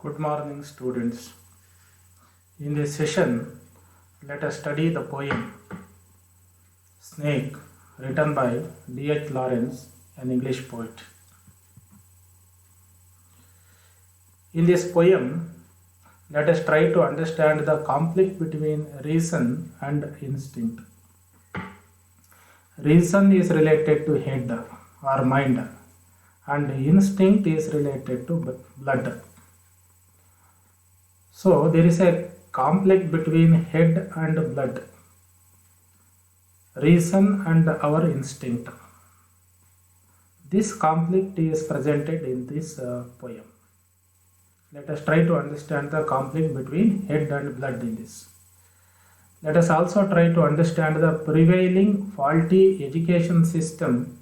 Good morning, students. In this session, let us study the poem Snake, written by D.H. Lawrence, an English poet. In this poem, let us try to understand the conflict between reason and instinct. Reason is related to head or mind, and instinct is related to blood. So there is a conflict between head and blood, reason and our instinct. This conflict is presented in this poem. Let us try to understand the conflict between head and blood in this. Let us also try to understand the prevailing faulty education system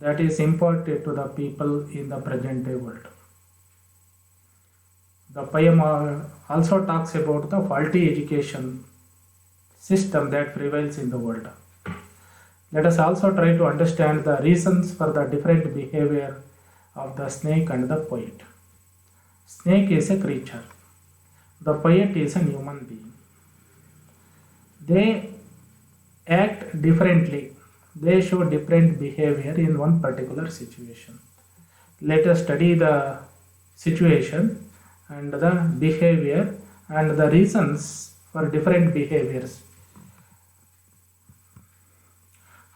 that is imparted to the people in the present day world. The poem also talks about the faulty education system that prevails in the world. Let us also try to understand the reasons for the different behavior of the snake and the poet. Snake is a creature. The poet is a human being. They act differently. They show different behavior in one particular situation. Let us study the situation and the behavior and the reasons for different behaviors.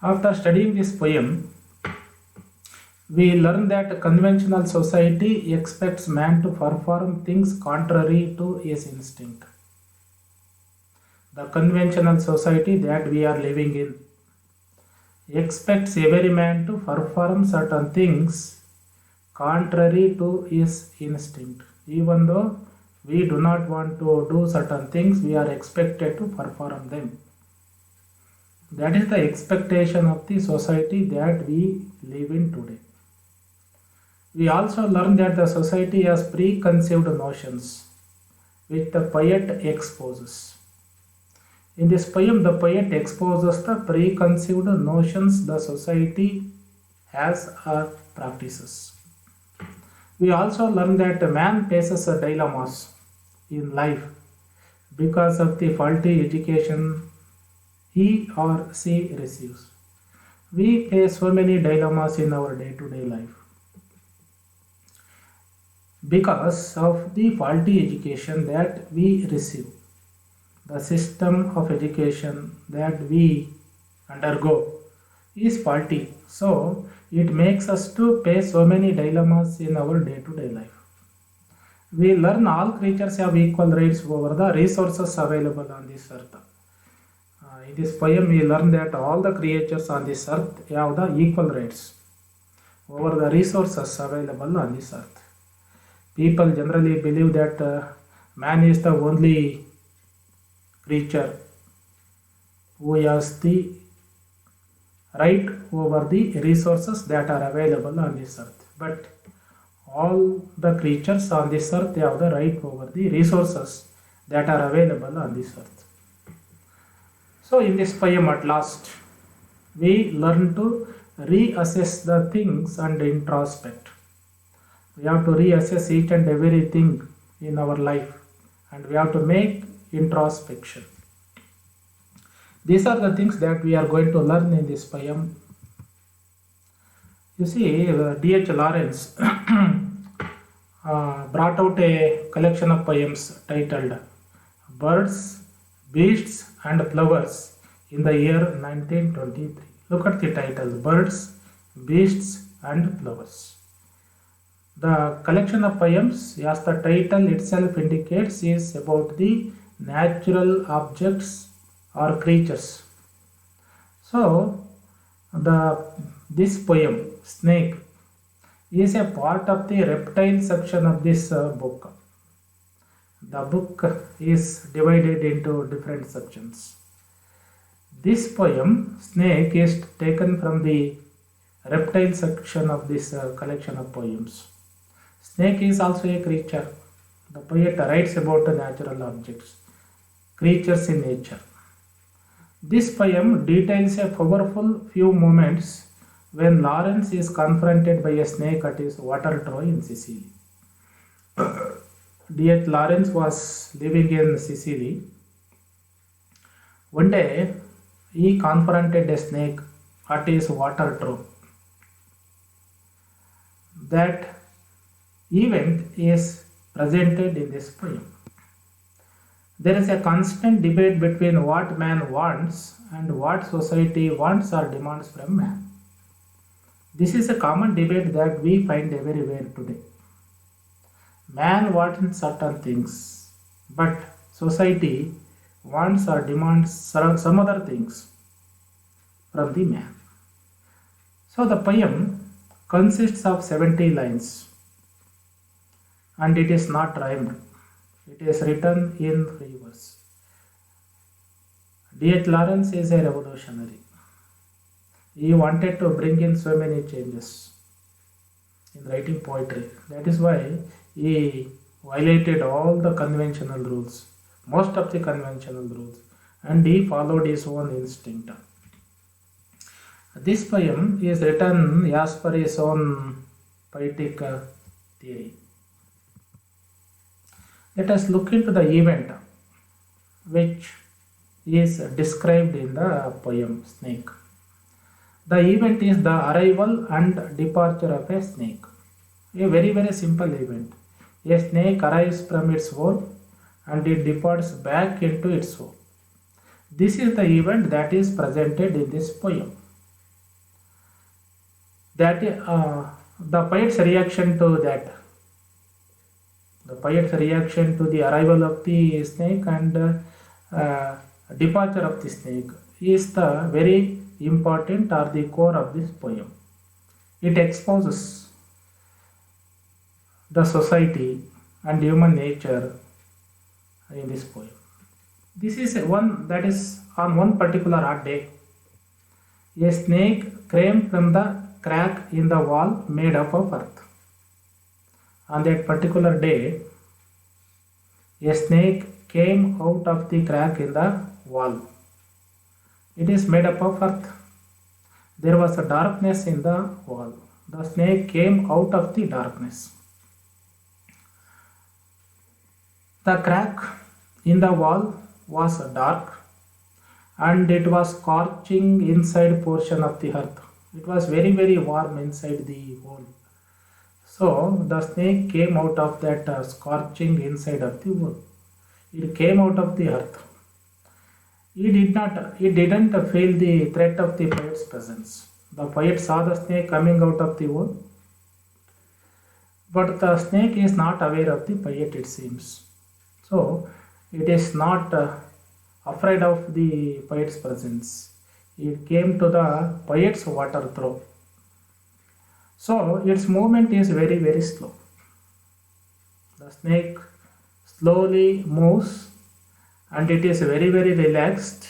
After studying this poem, we learn that conventional society expects man to perform things contrary to his instinct. The conventional society that we are living in expects every man to perform certain things contrary to his instinct. Even though we do not want to do certain things, we are expected to perform them. That is the expectation of the society that we live in today. We also learn that the society has preconceived notions which the poet exposes. In this poem, the poet exposes the preconceived notions the society has or practices. We also learn that man faces dilemmas in life because of the faulty education he or she receives. We face so many dilemmas in our day-to-day life because of the faulty education that we receive. The system of education that we undergo is faulty. So it makes us to face so many dilemmas in our day-to-day life. We learn all creatures have equal rights over the resources available on this earth. In this poem, we learn that all the creatures on this earth have the equal rights over the resources available on this earth. People generally believe that man is the only creature who has the right over the resources that are available on this earth. But all the creatures on this earth have the right over the resources that are available on this earth. So in this poem at last, we learn to reassess the things and introspect. We have to reassess each and everything in our life and we have to make introspection. These are the things that we are going to learn in this poem. You see, D.H. Lawrence brought out a collection of poems titled Birds, Beasts and Flowers in the year 1923. Look at the title, Birds, Beasts and Flowers. The collection of poems, as the title itself indicates, is about the natural objects or creatures. So, this poem, Snake, is a part of the reptile section of this book. The book is divided into different sections. This poem, Snake, is taken from the reptile section of this collection of poems. Snake is also a creature. The poet writes about the natural objects, creatures in nature. This poem details a powerful few moments when Lawrence is confronted by a snake at his water trough in Sicily. D.H. Lawrence was living in Sicily. One day, he confronted a snake at his water trough. That event is presented in this poem. There is a constant debate between what man wants and what society wants or demands from man. This is a common debate that we find everywhere today. Man wants certain things, but society wants or demands some other things from the man. So the poem consists of 70 lines and it is not rhymed. It is written in free verse. D.H. Lawrence is a revolutionary. He wanted to bring in so many changes in writing poetry. That is why he violated all the conventional rules, most of the conventional rules, and he followed his own instinct. This poem is written as per his own poetic theory. Let us look into the event which is described in the poem Snake. The event is the arrival and departure of a snake. A very simple event. A snake arrives from its hole and it departs back into its hole. This is the event that is presented in this poem. That the poet's reaction to that. The poet's reaction to the arrival of the snake and departure of the snake is the very important or the core of this poem. It exposes the society and human nature in this poem. This is one that is on one particular hot day. A snake came from the crack in the wall made up of earth. On that particular day, a snake came out of the crack in the wall. It is made up of earth. There was a darkness in the wall. The snake came out of the darkness. The crack in the wall was dark and it was scorching inside portion of the earth. It was very warm inside the hole. So the snake came out of that scorching inside of the hole. It came out of the earth. It didn't feel the threat of the poet's presence. The poet saw the snake coming out of the hole, but the snake is not aware of the poet, it seems. So it is not afraid of the poet's presence. It came to the poet's water trough. So its movement is very slow. The snake slowly moves and it is very relaxed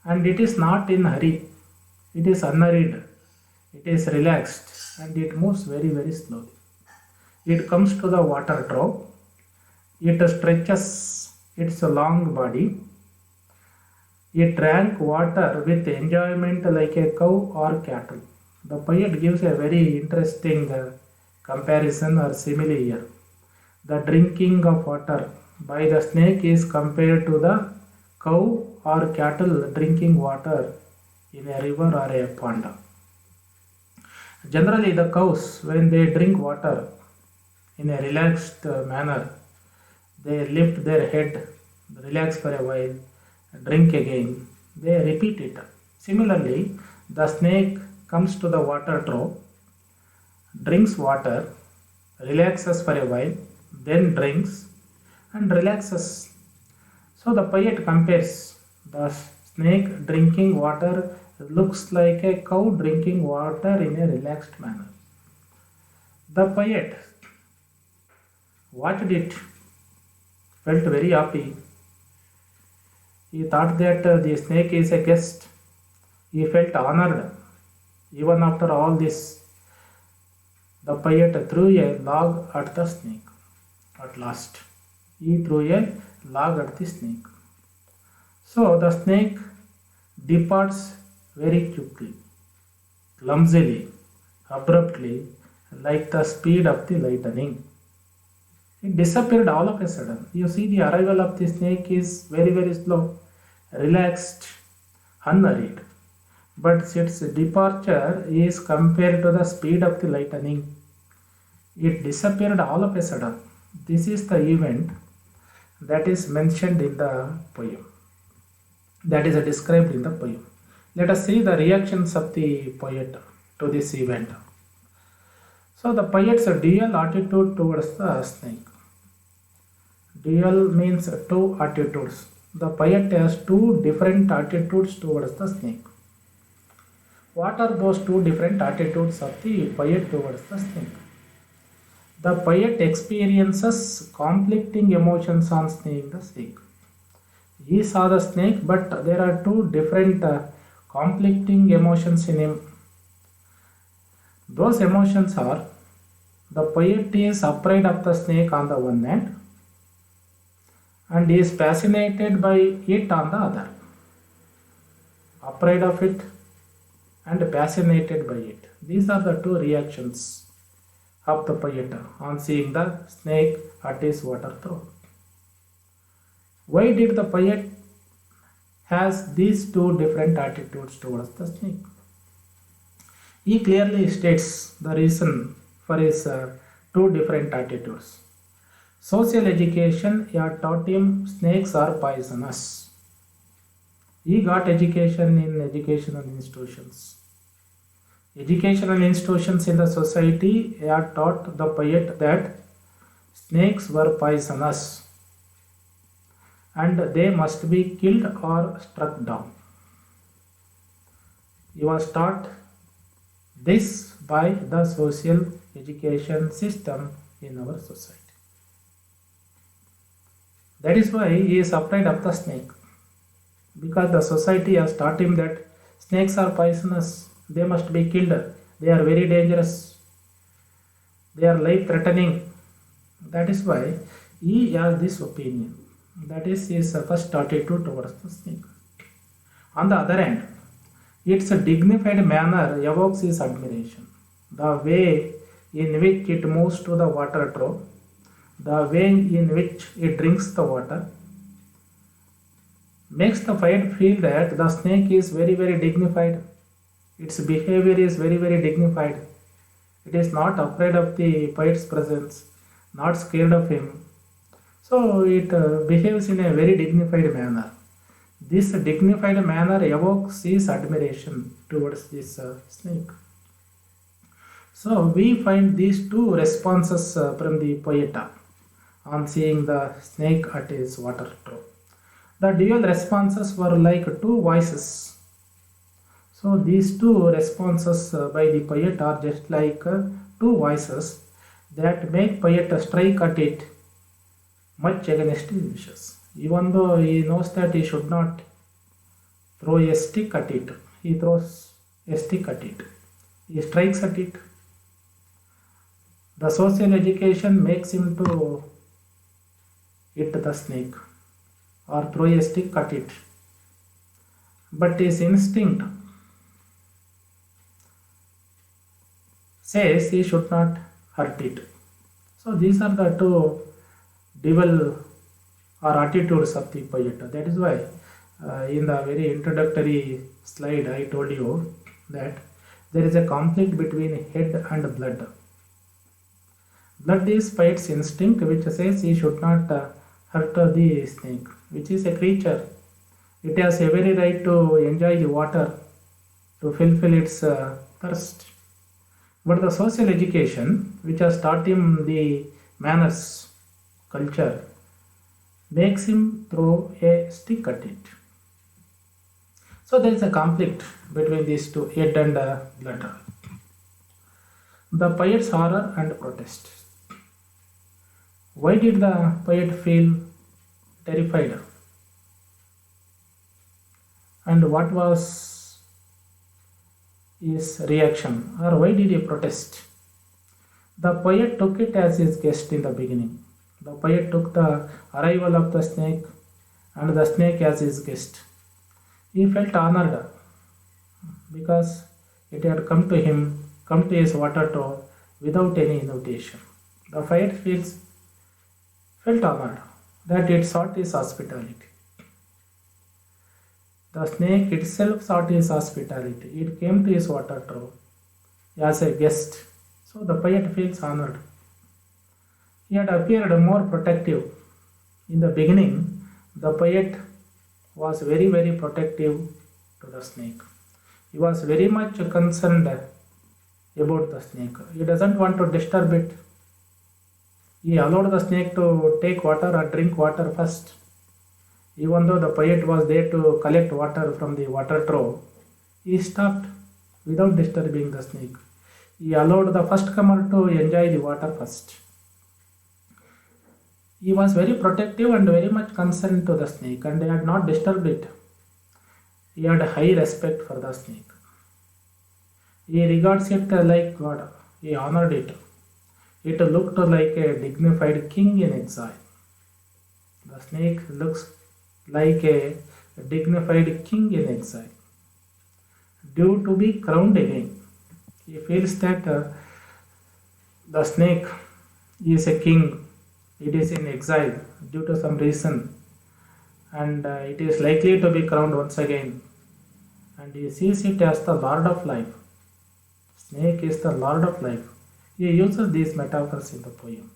and it is not in hurry. It is unhurried. It is relaxed and it moves very slowly. It comes to the water trough. It stretches its long body. It drank water with enjoyment like a cow or cattle. The poet gives a very interesting comparison or simile here. The drinking of water by the snake is compared to the cow or cattle drinking water in a river or a pond. Generally, the cows, when they drink water in a relaxed manner, they lift their head, relax for a while, drink again, they repeat it. Similarly, the snake comes to the water trough, drinks water, relaxes for a while, then drinks and relaxes. So the poet compares the snake drinking water looks like a cow drinking water in a relaxed manner. The poet watched it, felt very happy. He thought that the snake is a guest. He felt honored. Even after all this, the poet threw a log at the snake. At last, he threw a log at the snake. So the snake departs very quickly, clumsily, abruptly, like the speed of the lightning. It disappeared all of a sudden. You see, the arrival of the snake is very, very slow, relaxed, unhurried. But its departure is compared to the speed of the lightning. It disappeared all of a sudden. This is the event that is mentioned in the poem, that is described in the poem. Let us see the reactions of the poet to this event. So the poet's dual attitude towards the snake. Dual means two attitudes. The poet has two different attitudes towards the snake. What are those two different attitudes of the poet towards the snake? The poet experiences conflicting emotions on seeing the snake. He saw the snake, but there are two different conflicting emotions in him. Those emotions are, the poet is afraid of the snake on the one hand and is fascinated by it on the other. Afraid of it and fascinated by it. These are the two reactions of the poet on seeing the snake at his water throat. Why did the poet has these two different attitudes towards the snake? He clearly states the reason for his two different attitudes. Social education had taught him snakes are poisonous. He got education in educational institutions. Educational institutions in the society had taught the poet that snakes were poisonous and they must be killed or struck down. He was taught this by the social education system in our society. That is why he is afraid of the snake, because the society has taught him that snakes are poisonous, they must be killed, they are very dangerous, they are life threatening. That is why he has this opinion. That is his first attitude towards the snake. On the other hand, its dignified manner evokes his admiration. The way in which it moves to the water trough, the way in which it drinks the water, makes the poet feel that the snake is very, very dignified. Its behavior is very, very dignified. It is not afraid of the poet's presence, not scared of him. So it behaves in a very dignified manner. This dignified manner evokes his admiration towards this snake. So we find these two responses from the poet on seeing the snake at his water trough. The dual responses were like two voices. So these two responses by the poet are just like two voices that make poet strike at it much against his wishes. Even though he knows that he should not throw a stick at it, he throws a stick at it. He strikes at it. The social education makes him to hit the snake or throw a stick at it. But his instinct says he should not hurt it. So these are the two dual or attitudes of the poet. That is why in the very introductory slide I told you that there is a conflict between head and blood. Blood is poet's instinct which says he should not hurt the snake, which is a creature. It has every right to enjoy the water, to fulfill its thirst. But the social education, which has taught him the manners, culture, makes him throw a stick at it. So there is a conflict between these two, head and blood. The poet's horror and protest. Why did the poet feel terrified? And what was his reaction, or why did he protest? The poet took it as his guest in the beginning. The poet took the arrival of the snake and the snake as his guest. He felt honored because it had come to him, come to his water trough without any invitation. The poet feels felt honored that it sought his hospitality. The snake itself sought his hospitality. It came to his water trough as a guest. So the poet feels honored. He had appeared more protective. In the beginning, the poet was very, very protective to the snake. He was very much concerned about the snake. He doesn't want to disturb it. He allowed the snake to take water or drink water first. Even though the poet was there to collect water from the water trough, he stopped without disturbing the snake. He allowed the first comer to enjoy the water first. He was very protective and very much concerned to the snake, and he had not disturbed it. He had high respect for the snake. He regards it like God. He honored it. It looked like a dignified king in exile. The snake looks like a dignified king in exile, due to be crowned again. He feels that the snake is a king. It is in exile due to some reason, and it is likely to be crowned once again. And he sees it as the Lord of life. Snake is the Lord of life. He uses these metaphors in the poem.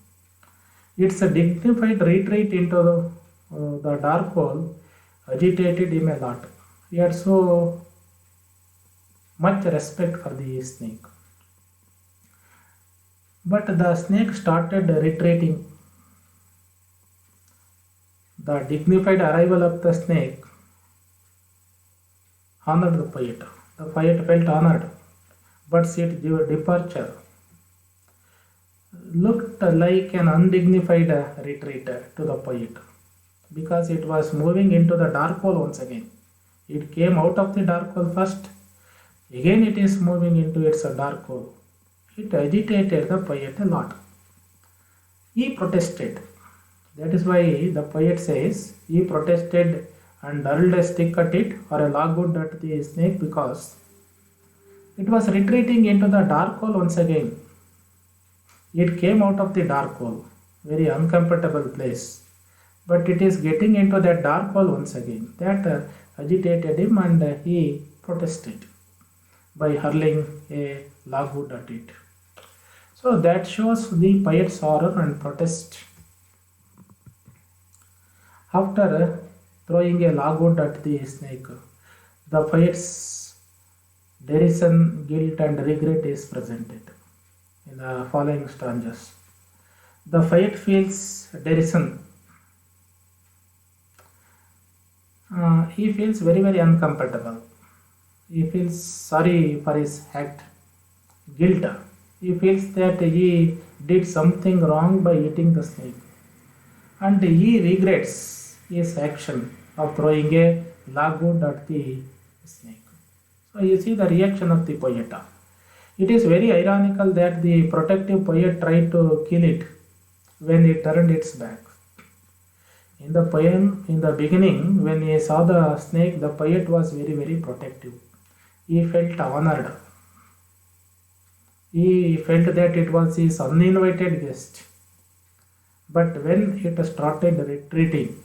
It's a dignified retreat into the dark hole agitated him a lot. He had so much respect for the snake. But the snake started retreating. The dignified arrival of the snake honored the poet. The poet felt honored, but its departure looked like an undignified retreat to the poet, because it was moving into the dark hole once again. It came out of the dark hole first, again it is moving into its dark hole. It agitated the poet a lot. He protested. That is why the poet says he protested and hurled a stick at it or a logwood at the snake, because it was retreating into the dark hole once again. It came out of the dark hole, very uncomfortable place, but it is getting into that dark hole once again. That agitated him, and he protested by hurling a logwood at it. So that shows the poet's horror and protest. After throwing a logwood at the snake, the poet's derision, guilt, and regret is presented in the following stanzas. The poet feels derision. He feels very, very uncomfortable. He feels sorry for his act. Guilt. He feels that he did something wrong by eating the snake. And he regrets his action of throwing a logwood at the snake. So you see the reaction of the poet. It is very ironical that the protective poet tried to kill it when it turned its back. In the poem, in the beginning, when he saw the snake, the poet was very, very protective. He felt honored. He felt that it was his uninvited guest. But when it started retreating,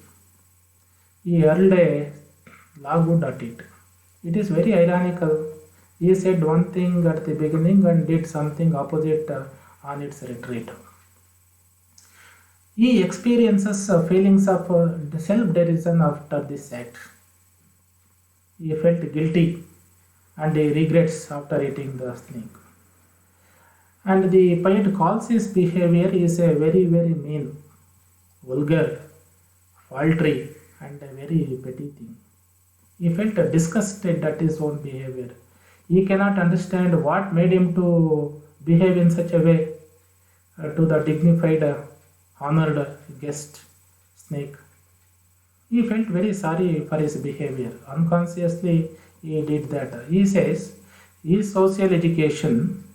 he hurled a logwood at it. It is very ironical. He said one thing at the beginning and did something opposite on its retreat. He experiences feelings of self-derision after this act. He felt guilty and he regrets after eating the snake. And the poet calls his behavior is a very, very mean, vulgar, paltry, and a very petty thing. He felt disgusted at his own behavior. He cannot understand what made him to behave in such a way to the dignified, honored guest snake. He felt very sorry for his behavior. Unconsciously, he did that. He says his social education,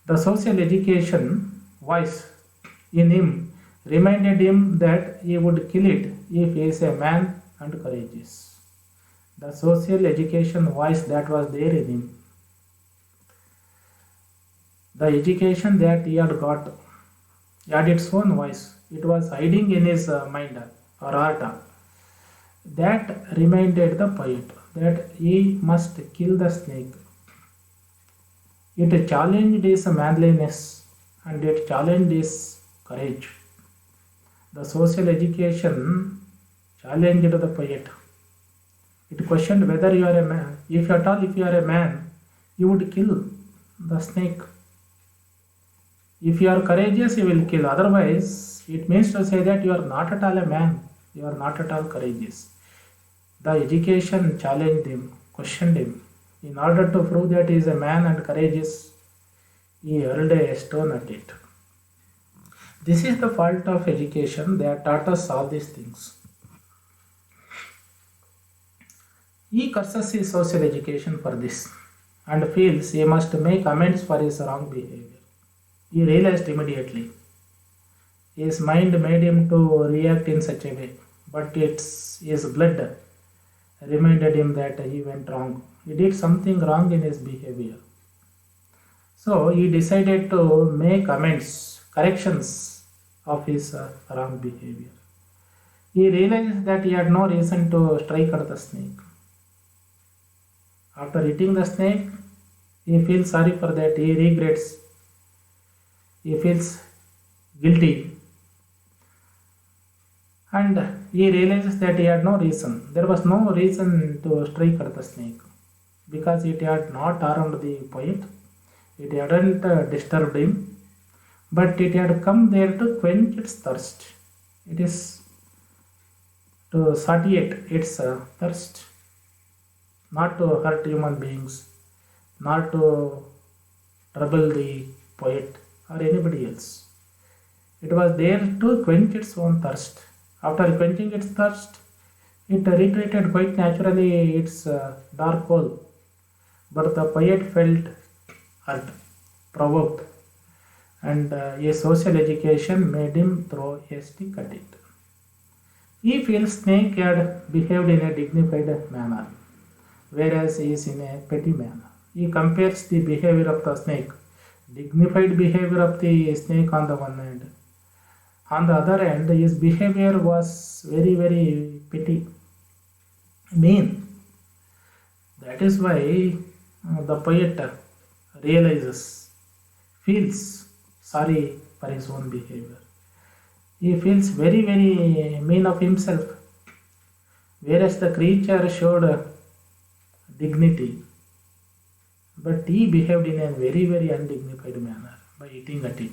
the social education voice in him reminded him that he would kill it if he is a man and courageous. The social education voice that was there in him, the education that he had got had its own voice. It was hiding in his mind or heart. That reminded the poet that he must kill the snake. It challenged his manliness and it challenged his courage. The social education challenged the poet. It questioned whether you are a man. If at all, if you are a man, you would kill the snake. If you are courageous, you will kill. Otherwise, it means to say that you are not at all a man. You are not at all courageous. The education challenged him, questioned him. In order to prove that he is a man and courageous, he hurled a stone at it. This is the fault of education. They have taught us all these things. He curses his social education for this and feels he must make amends for his wrong behavior. He realized immediately. His mind made him to react in such a way, but his blood reminded him that he went wrong. He did something wrong in his behavior. So he decided to make amends, corrections of his wrong behavior. He realized that he had no reason to strike at the snake. After eating the snake, he feels sorry for that. He regrets. He feels guilty. And he realizes that he had no reason. There was no reason to strike at the snake because it had not harmed the poet. It hadn't disturbed him, but it had come there to quench its thirst. It is to satiate its thirst, not to hurt human beings, not to trouble the poet or anybody else. It was there to quench its own thirst. After quenching its thirst, it retreated quite naturally its dark hole. But the poet felt hurt, provoked, and a social education made him throw a stick at it. He feels snake had behaved in a dignified manner, whereas he is in a petty manner. He compares the behavior of the snake, dignified behavior of the snake on the one hand. On the other hand, his behavior was very, very petty, mean. That is why the poet realizes, feels sorry for his own behavior. He feels very, very mean of himself, whereas the creature showed dignity, but he behaved in a very, very undignified manner by eating at it.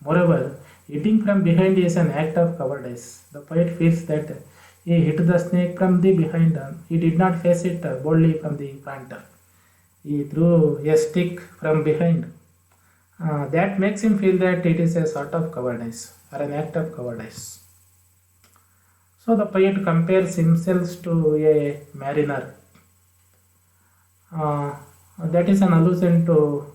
Moreover, eating from behind is an act of cowardice. The poet feels that he hit the snake from the behind. He did not face it boldly from the front. He threw a stick from behind. That makes him feel that it is a sort of cowardice or an act of cowardice. So the poet compares himself to a mariner. That is an allusion to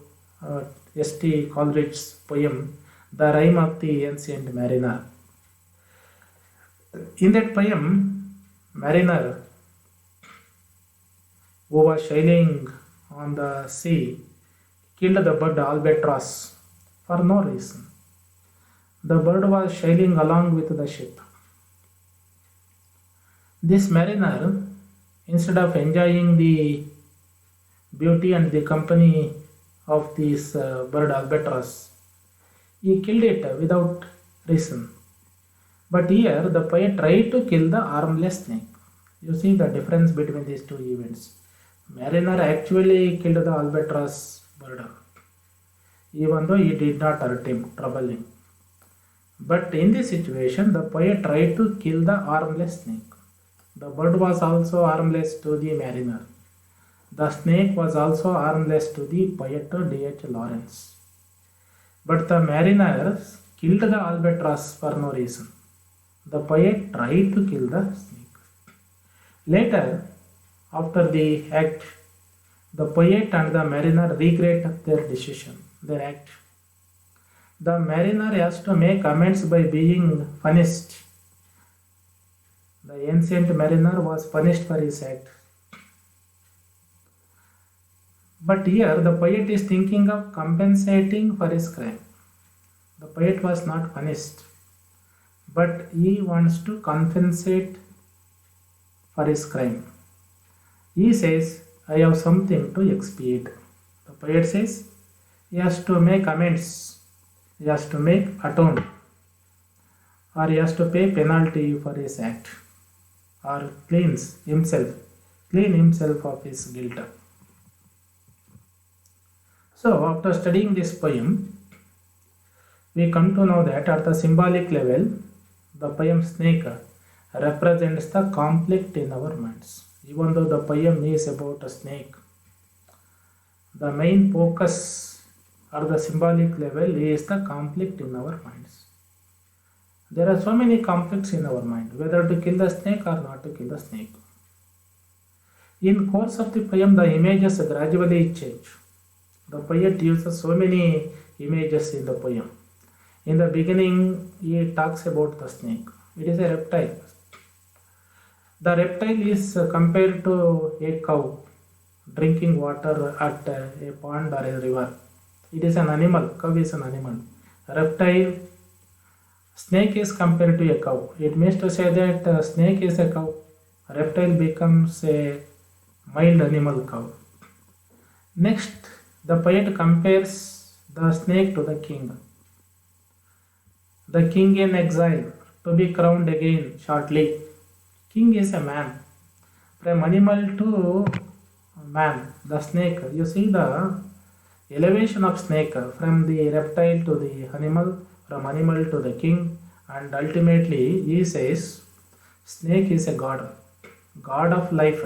S.T. Coleridge's poem, The Rime of the Ancient Mariner. In that poem, mariner who was sailing on the sea killed the bird albatross for no reason. The bird was sailing along with the ship. This mariner, instead of enjoying the beauty and the company of this bird albatross, he killed it without reason. But here the poet tried to kill the armless snake. You see the difference between these two events. Mariner actually killed the albatross bird, even though he did not hurt him, trouble him. But in this situation, the poet tried to kill the armless snake. The bird was also harmless to the mariner. The snake was also harmless to the poet D.H. Lawrence. But the mariner killed the albatross for no reason. The poet tried to kill the snake. Later, after the act, the poet and the mariner regret their decision, their act. The mariner has to make amends by being punished. The ancient mariner was punished for his act. But here the poet is thinking of compensating for his crime. The poet was not punished, but he wants to compensate for his crime. He says, I have something to expiate. The poet says he has to make amends, he has to make atone, or he has to pay penalty for his act, or clean himself of his guilt. So, after studying this poem, we come to know that at the symbolic level, the poem Snake represents the conflict in our minds. Even though the poem is about a snake, the main focus at the symbolic level is the conflict in our minds. There are so many conflicts in our mind, whether to kill the snake or not to kill the snake. In course of the poem, the images gradually change. The poet uses so many images in the poem. In the beginning, he talks about the snake. It is a reptile. The reptile is compared to a cow drinking water at a pond or a river. It is an animal. Cow is an animal. Reptile, snake is compared to a cow. It means to say that snake is a cow. Reptile becomes a mild animal cow. Next, the poet compares the snake to the king. The king in exile to be crowned again shortly. King is a man. From animal to man, the snake, you see the elevation of snake from the reptile to the animal, from animal to the king, and ultimately he says snake is a god, god of life.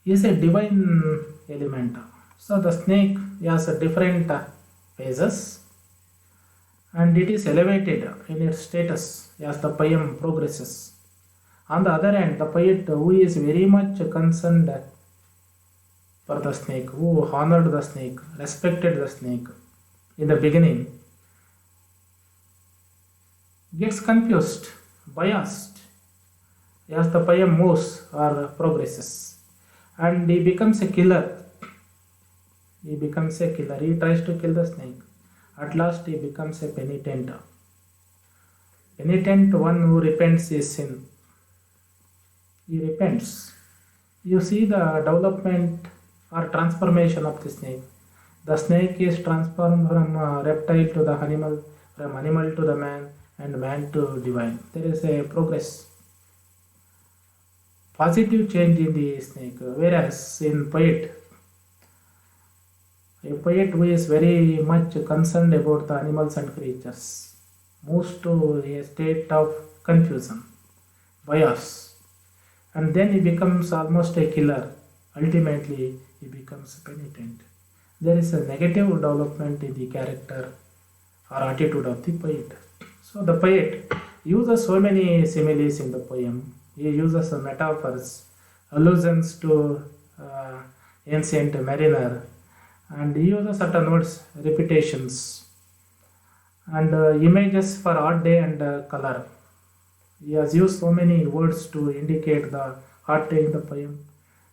He is a divine element. So the snake has a different phases and it is elevated in its status as the poem progresses. On the other hand, the poet who is very much concerned for the snake, who honored the snake, respected the snake in the beginning, gets confused, biased as the poem moves or progresses, and he becomes a killer. He becomes a killer. He tries to kill the snake. At last, he becomes a penitent. Penitent, one who repents his sin. He repents. You see the development or transformation of the snake. The snake is transformed from reptile to the animal, from animal to the man, and man to divine. There is a progress. Positive change in the snake. Whereas in poet, a poet who is very much concerned about the animals and creatures moves to a state of confusion, bias, and then he becomes almost a killer. Ultimately, he becomes penitent. There is a negative development in the character or attitude of the poet. So the poet uses so many similes in the poem. He uses metaphors, allusions to ancient mariner, and he uses certain words, repetitions, and images for hot day and color. He has used so many words to indicate the hot day in the poem.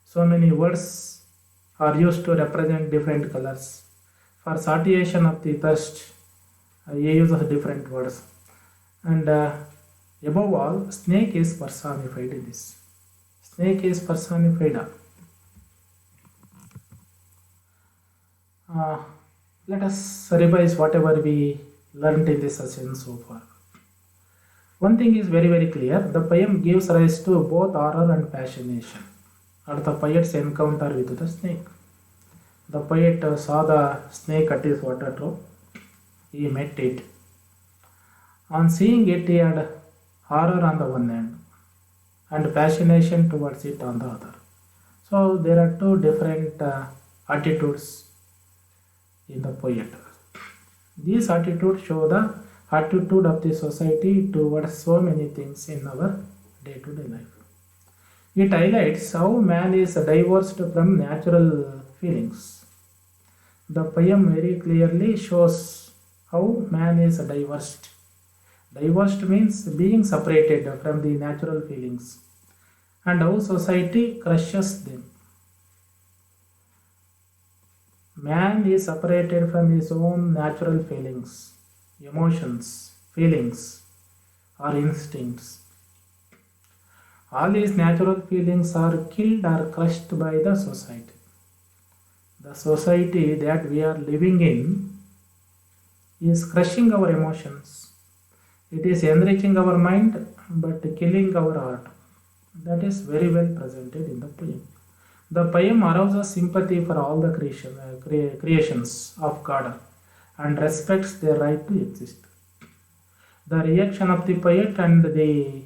So many words are used to represent different colors. For satiation of the thirst, he uses different words. And above all, snake is personified in this. Snake is personified. Let us revise whatever we learned in this session so far. One thing is very clear. The poem gives rise to both horror and fascination at the poet's encounter with the snake. The poet saw the snake at his water trough. He met it. On seeing it, he had horror on the one hand and fascination towards it on the other. So there are two different attitudes in the poet. These attitudes show the attitude of the society towards so many things in our day-to-day life. It highlights how man is divorced from natural feelings. The poem very clearly shows how man is divorced. Divorced means being separated from the natural feelings and how society crushes them. Man is separated from his own natural feelings, emotions, feelings, or instincts. All these natural feelings are killed or crushed by the society. The society that we are living in is crushing our emotions. It is enriching our mind but killing our heart. That is very well presented in the poem. The poem arouses sympathy for all the creations of God and respects their right to exist. The reaction of the poet and the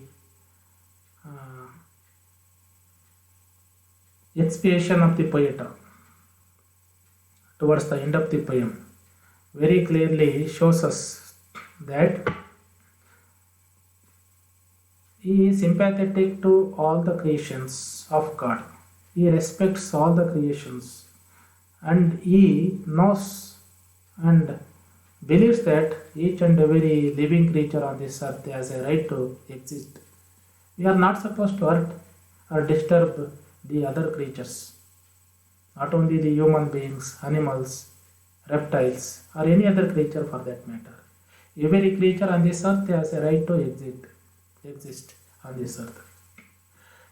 expiation of the poet towards the end of the poem very clearly shows us that he is sympathetic to all the creations of God. He respects all the creations and he knows and believes that each and every living creature on this earth has a right to exist. We are not supposed to hurt or disturb the other creatures, not only the human beings, animals, reptiles, or any other creature for that matter. Every creature on this earth has a right to exist on this earth.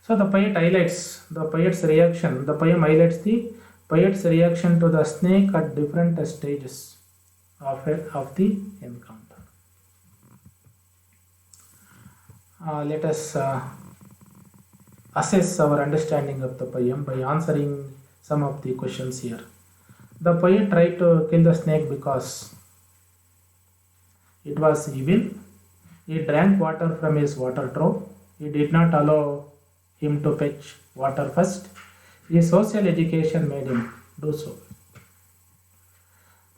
So the poet highlights the poet's reaction. The poem highlights the poet's reaction to the snake at different stages of the encounter. Let us assess our understanding of the poem by answering some of the questions here. The poet tried to kill the snake because it was evil. He drank water from his water trough. He did not allow him to fetch water first. His social education made him do so.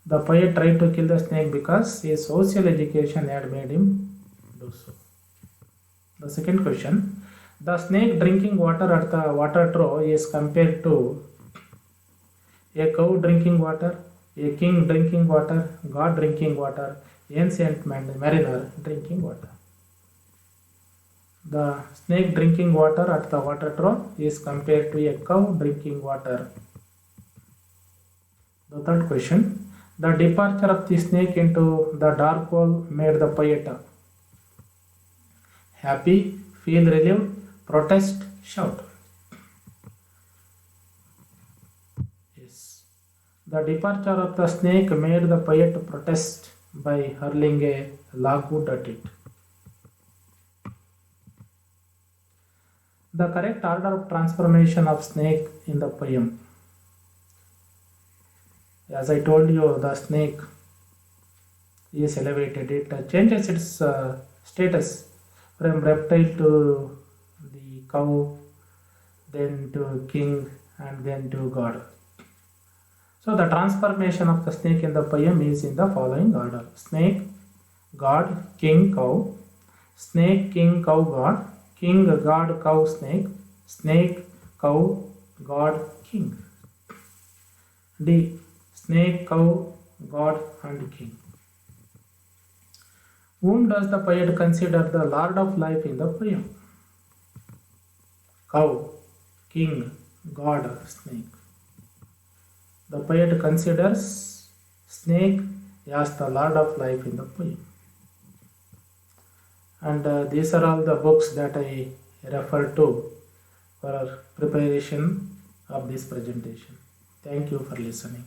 The poet tried to kill the snake because his social education had made him do so. The second question, the snake drinking water at the water trough is compared to a cow drinking water, a king drinking water, God drinking water, ancient mariner drinking water. The snake drinking water at the water trough is compared to a cow drinking water. The third question, the departure of the snake into the dark hole made the poet happy, feel relieved, protest, shout. Yes. The departure of the snake made the poet protest by hurling a logwood at it. The correct order of transformation of snake in the poem. As I told you, the snake is elevated. It changes its status from reptile to the cow, then to king, and then to God. So the transformation of the snake in the poem is in the following order: snake, God, king, cow, snake, king, cow, God, king, God, cow, snake, snake, cow, God, king. D. Snake, cow, God, and king. Whom does the poet consider the lord of life in the poem? Cow, king, God, snake. The poet considers snake as the lord of life in the poem. And these are all the books that I refer to for preparation of this presentation. Thank you for listening.